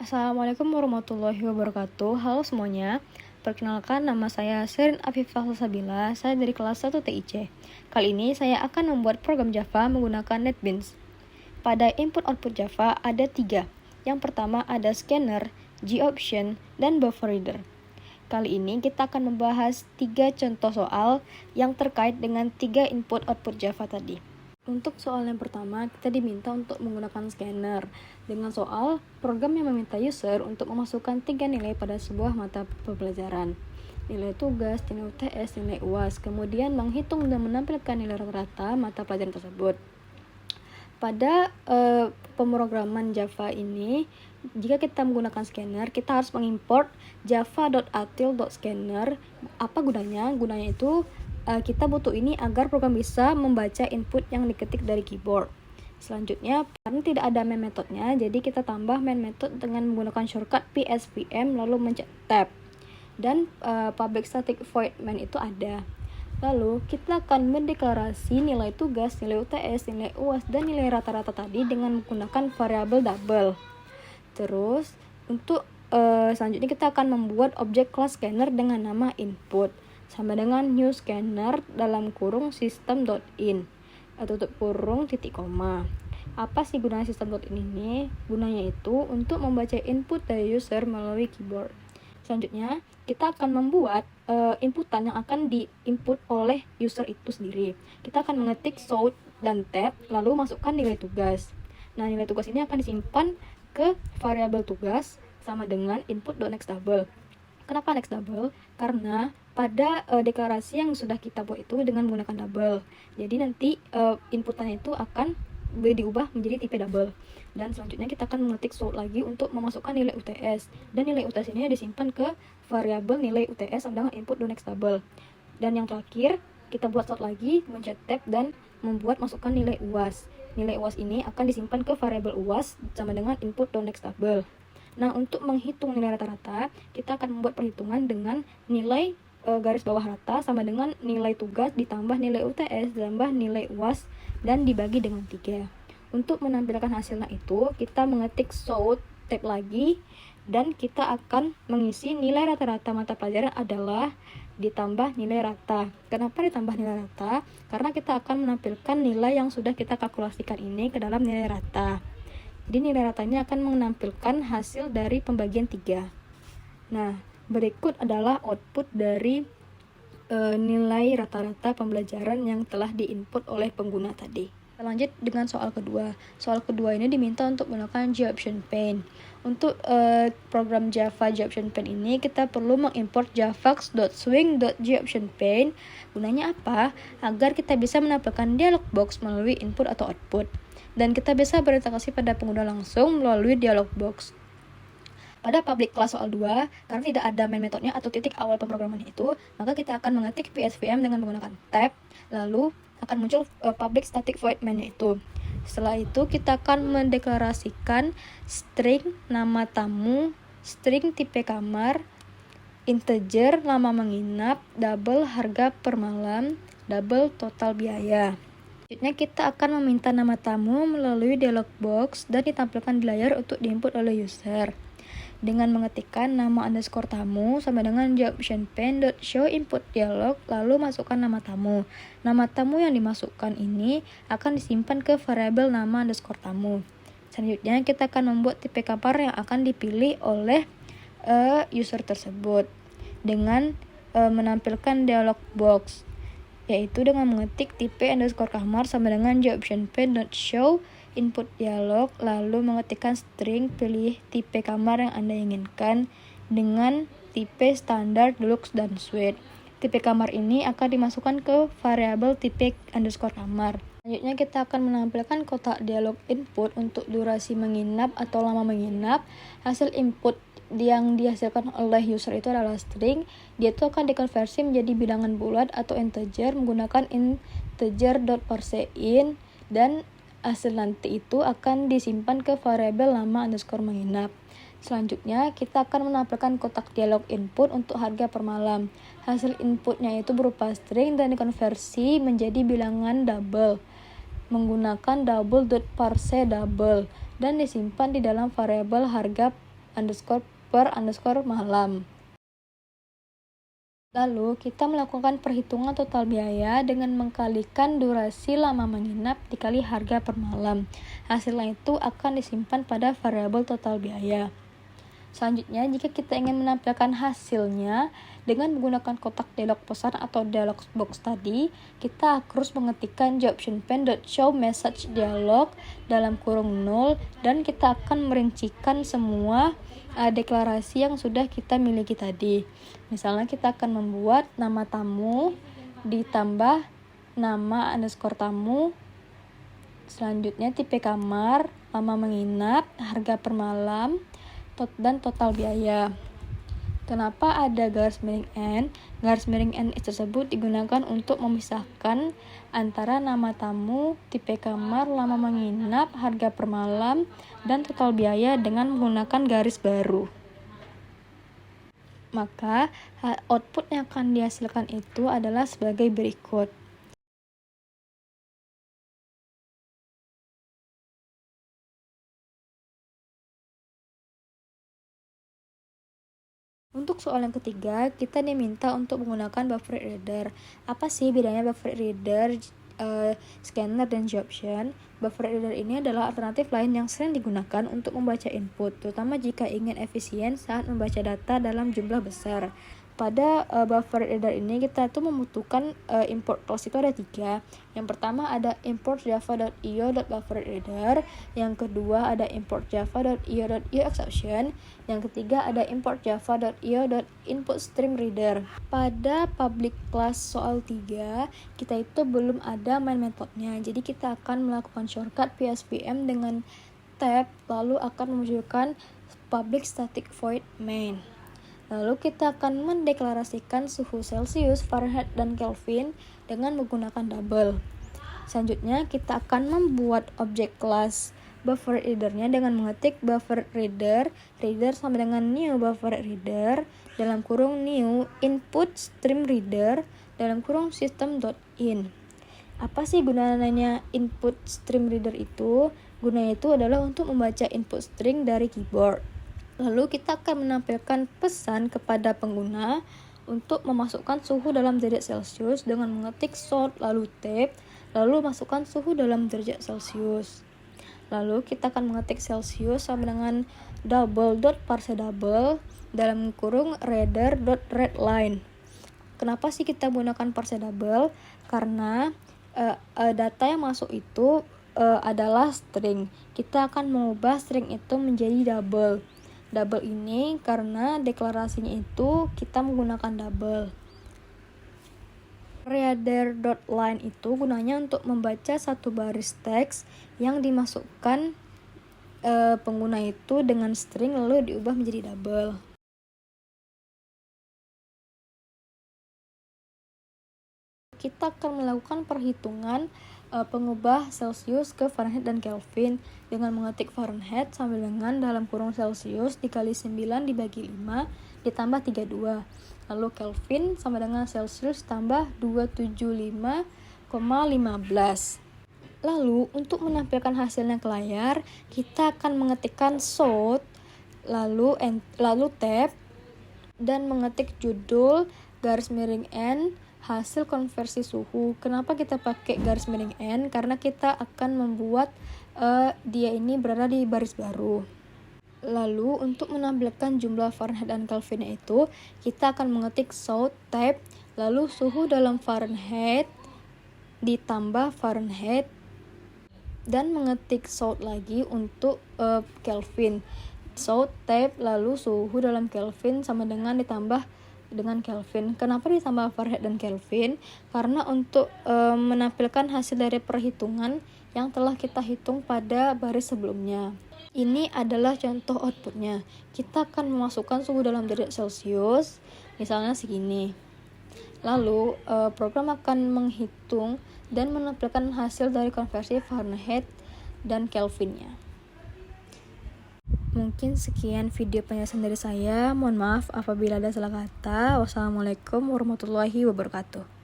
Assalamualaikum warahmatullahi wabarakatuh. Halo semuanya. Perkenalkan, nama saya Sherin Afifah Salsabila. Saya dari kelas 1 TIC. Kali ini saya akan membuat program Java menggunakan NetBeans. Pada input-output Java ada 3. Yang pertama ada scanner, GOption, dan buffer reader. Kali ini kita akan membahas 3 contoh soal yang terkait dengan 3 input-output Java tadi. Untuk soal yang pertama, kita diminta untuk menggunakan scanner dengan soal program yang meminta user untuk memasukkan 3 nilai pada sebuah mata pembelajaran. Nilai tugas, nilai UTS, nilai UAS, kemudian menghitung dan menampilkan nilai rata-rata mata pelajaran tersebut. Pada pemrograman Java ini, jika kita menggunakan scanner, kita harus mengimport java.util.scanner. Apa gunanya? Gunanya itu kita butuh ini agar program bisa membaca input yang diketik dari keyboard. Selanjutnya, karena tidak ada main metodnya, jadi kita tambah main method dengan menggunakan shortcut PSVM lalu mencet tab. Dan public static void main itu ada. Lalu, kita akan mendeklarasi nilai tugas, nilai UTS, nilai UAS, dan nilai rata-rata tadi dengan menggunakan variabel double. Terus, untuk selanjutnya kita akan membuat objek kelas scanner dengan nama input. Sama dengan new scanner dalam kurung system.in atau tutup kurung titik koma. Apa sih gunanya system.in ini? Gunanya itu untuk membaca input dari user melalui keyboard. Selanjutnya, kita akan membuat inputan yang akan diinput oleh user itu sendiri. Kita akan mengetik shout dan tab, lalu masukkan nilai tugas. Nah, nilai tugas ini akan disimpan ke variabel tugas sama dengan input.nextDouble. Kenapa next double? Karena pada deklarasi yang sudah kita buat itu dengan menggunakan double. Jadi nanti inputannya itu akan diubah menjadi tipe double. Dan selanjutnya kita akan mengetik shout lagi untuk memasukkan nilai UTS. Dan nilai UTS ini disimpan ke variabel nilai UTS sama dengan input.nextDouble. Dan yang terakhir, kita buat shout lagi, mencet tab dan membuat masukkan nilai UAS. Nilai UAS ini akan disimpan ke variabel UAS sama dengan input.nextDouble. Nah, untuk menghitung nilai rata-rata, kita akan membuat perhitungan dengan nilai garis bawah rata sama dengan nilai tugas ditambah nilai UTS ditambah nilai UAS dan dibagi dengan 3. Untuk menampilkan hasilnya itu, kita mengetik shout tab lagi dan kita akan mengisi nilai rata-rata mata pelajaran adalah ditambah nilai rata. Kenapa ditambah nilai rata? Karena kita akan menampilkan nilai yang sudah kita kalkulasikan ini ke dalam nilai rata. Jadi nilai ratanya akan menampilkan hasil dari pembagian 3. Nah, berikut adalah output dari nilai rata-rata pembelajaran yang telah diinput oleh pengguna tadi. Kita lanjut dengan soal kedua. Soal kedua ini diminta untuk menggunakan GOption pane. Untuk program Java GOption pane ini kita perlu mengimport javax.swing.GOptionPane. Gunanya apa? Agar kita bisa menampilkan dialog box melalui input atau output. Dan kita bisa berinteraksi pada pengguna langsung melalui dialog box. Pada public class soal 2, karena tidak ada main metodnya atau titik awal pemrograman itu, maka kita akan mengetik PSVM dengan menggunakan tab, lalu akan muncul public static void main itu. Setelah itu kita akan mendeklarasikan string nama tamu, string tipe kamar, integer lama menginap, double harga per malam, double total biaya. Selanjutnya kita akan meminta nama tamu melalui dialog box dan ditampilkan di layar untuk diinput oleh user. Dengan mengetikkan nama underscore tamu sama dengan GOptionPane.show input dialog lalu masukkan nama tamu. Nama tamu yang dimasukkan ini akan disimpan ke variabel nama underscore tamu. Selanjutnya kita akan membuat tipe kamar yang akan dipilih oleh user tersebut dengan menampilkan dialog box, yaitu dengan mengetik tipe underscore kamar sama dengan GOptionPane.show input dialog lalu mengetikkan string pilih tipe kamar yang Anda inginkan dengan tipe standar, deluxe, dan suite. Tipe kamar ini akan dimasukkan ke variabel tipe underscore kamar. Selanjutnya kita akan menampilkan kotak dialog input untuk durasi menginap atau lama menginap. Hasil input yang dihasilkan oleh user itu adalah string. Dia itu akan dikonversi menjadi bilangan bulat atau integer menggunakan integer.parseInt dan hasil nanti itu akan disimpan ke variabel lama underscore menginap. Selanjutnya kita akan menampilkan kotak dialog input untuk harga per malam. Hasil inputnya itu berupa string dan dikonversi menjadi bilangan double menggunakan double.parseDouble dan disimpan di dalam variabel harga underscore per underscore malam. Lalu kita melakukan perhitungan total biaya dengan mengkalikan durasi lama menginap dikali harga per malam. Hasilnya itu akan disimpan pada variabel total biaya. Selanjutnya, jika kita ingin menampilkan hasilnya dengan menggunakan kotak dialog pesan atau dialog box tadi, kita harus mengetikkan jobshow message dialog dalam kurung 0 dan kita akan merincikan semua deklarasi yang sudah kita miliki tadi. Misalnya kita akan membuat nama tamu ditambah nama underscore tamu, selanjutnya tipe kamar, lama menginap, harga per malam, dan total biaya. Kenapa ada garis miring N? Garis miring N tersebut digunakan untuk memisahkan antara nama tamu, tipe kamar, lama menginap, harga per malam, dan total biaya dengan menggunakan garis baru. Maka output yang akan dihasilkan itu adalah sebagai berikut. Untuk soal yang ketiga, kita diminta untuk menggunakan buffer reader. Apa sih bedanya buffer reader, scanner, dan jobshow? Buffer reader ini adalah alternatif lain yang sering digunakan untuk membaca input, terutama jika ingin efisien saat membaca data dalam jumlah besar. Pada buffer reader ini kita tuh membutuhkan import class itu ada 3. Yang pertama ada import java.io.bufferreader, yang kedua ada import java.io.exception, yang ketiga ada import java.io.inputStreamReader. Pada public class soal 3 kita itu belum ada main metodenya, jadi kita akan melakukan shortcut PSVM dengan tab lalu akan memunculkan public static void main. Lalu kita akan mendeklarasikan suhu Celsius, Fahrenheit, dan Kelvin dengan menggunakan double. Selanjutnya kita akan membuat objek kelas buffer reader-nya dengan mengetik buffer reader sama dengan new buffer reader dalam kurung new input stream reader dalam kurung system.in. Apa sih gunanya input stream reader itu? Gunanya itu adalah untuk membaca input string dari keyboard. Lalu kita akan menampilkan pesan kepada pengguna untuk memasukkan suhu dalam derajat Celcius dengan mengetik sort lalu tab, lalu masukkan suhu dalam derajat Celcius. Lalu kita akan mengetik Celsius sama dengan double.parseDouble dalam kurung reader.readline. Kenapa sih kita menggunakan parseDouble? Karena data yang masuk itu adalah string. Kita akan mengubah string itu menjadi double. Double ini karena deklarasinya itu kita menggunakan double. Reader.line itu gunanya untuk membaca satu baris teks yang dimasukkan pengguna itu dengan string lalu diubah menjadi double. Kita akan melakukan perhitungan pengubah Celsius ke Fahrenheit dan Kelvin dengan mengetik Fahrenheit sambil dengan dalam kurung Celsius dikali 9 dibagi 5 ditambah 32. Lalu Kelvin sama dengan Celsius tambah 275,15. Lalu untuk menampilkan hasilnya ke layar, kita akan mengetikkan sort lalu tab dan mengetik judul garis miring N hasil konversi suhu. Kenapa kita pakai garis miring N? Karena kita akan membuat dia ini berada di baris baru. Lalu untuk menampilkan jumlah Fahrenheit dan Kelvin itu, kita akan mengetik sort tab lalu suhu dalam Fahrenheit ditambah Fahrenheit dan mengetik sort lagi untuk Kelvin. Sort tab lalu suhu dalam Kelvin sama dengan ditambah dengan Kelvin. Kenapa ditambah Fahrenheit dan Kelvin? Karena untuk menampilkan hasil dari perhitungan yang telah kita hitung pada baris sebelumnya. Ini adalah contoh outputnya. Kita akan memasukkan suhu dalam derajat Celcius, misalnya segini. Lalu program akan menghitung dan menampilkan hasil dari konversi Fahrenheit dan Kelvinnya. Mungkin sekian video penjelasan dari saya. Mohon maaf apabila ada salah kata. Wassalamualaikum warahmatullahi wabarakatuh.